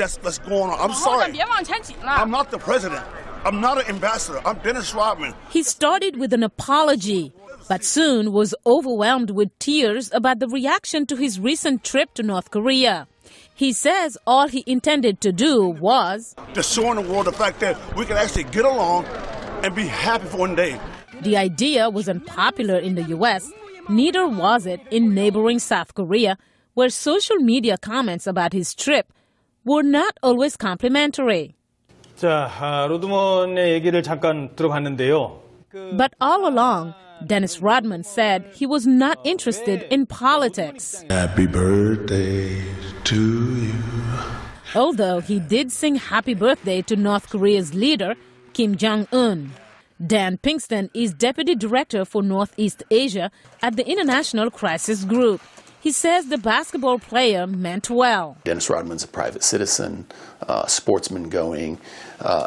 that's going on. I'm sorry. I'm not the president. I'm not an ambassador. I'm Dennis Rodman. He started with an apology, but soon was overwhelmed with tears about the reaction to his recent trip to North Korea. He says all he intended to do was to show in the world the fact that we can actually get along and be happy for one day. The idea was unpopular in the U.S. Neither was it in neighboring South Korea, where social media comments about his trip were not always complimentary. 자, 로드먼의 얘기를 잠깐 들어봤는데요. But all along, Dennis Rodman said he was not interested in politics. Happy birthday to you. Although he did sing happy birthday to North Korea's leader, Kim Jong-un. Dan Pinkston is Deputy Director for Northeast Asia at the International Crisis Group. He says the basketball player meant well. Dennis Rodman's a private citizen, sportsman going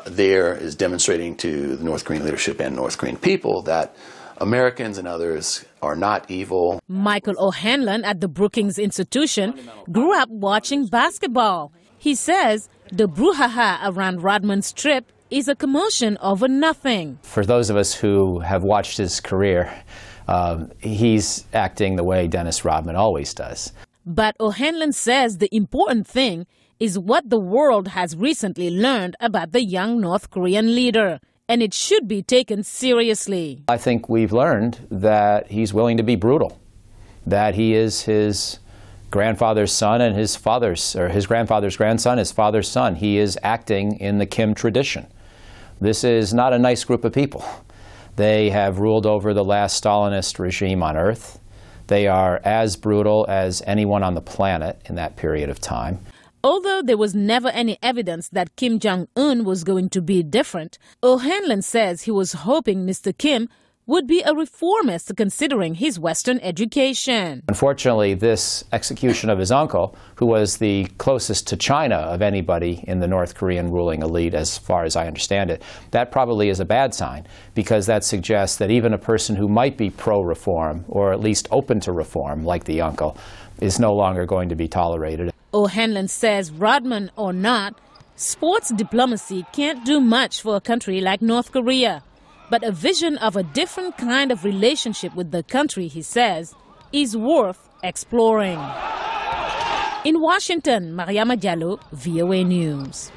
there is demonstrating to the North Korean leadership and North Korean people that Americans and others are not evil. Michael O'Hanlon at the Brookings Institution grew up watching basketball. He says the brouhaha around Rodman's trip is a commotion over nothing. For those of us who have watched his career, he's acting the way Dennis Rodman always does. But O'Hanlon says the important thing is what the world has recently learned about the young North Korean leader, and it should be taken seriously. I think we've learned that he's willing to be brutal, that he is his grandfather's son and his grandfather's grandson, his father's son. He is acting in the Kim tradition. This is not a nice group of people. They have ruled over the last Stalinist regime on Earth. They are as brutal as anyone on the planet in that period of time. Although there was never any evidence that Kim Jong-un was going to be different, O'Hanlon says he was hoping Mr. Kim would be a reformist considering his Western education. Unfortunately, this execution of his uncle, who was the closest to China of anybody in the North Korean ruling elite, as far as I understand it, that probably is a bad sign, because that suggests that even a person who might be pro-reform, or at least open to reform, like the uncle, is no longer going to be tolerated. O'Hanlon says, Rodman or not, sports diplomacy can't do much for a country like North Korea. But a vision of a different kind of relationship with the country, he says, is worth exploring. In Washington, Mariama Diallo, VOA News.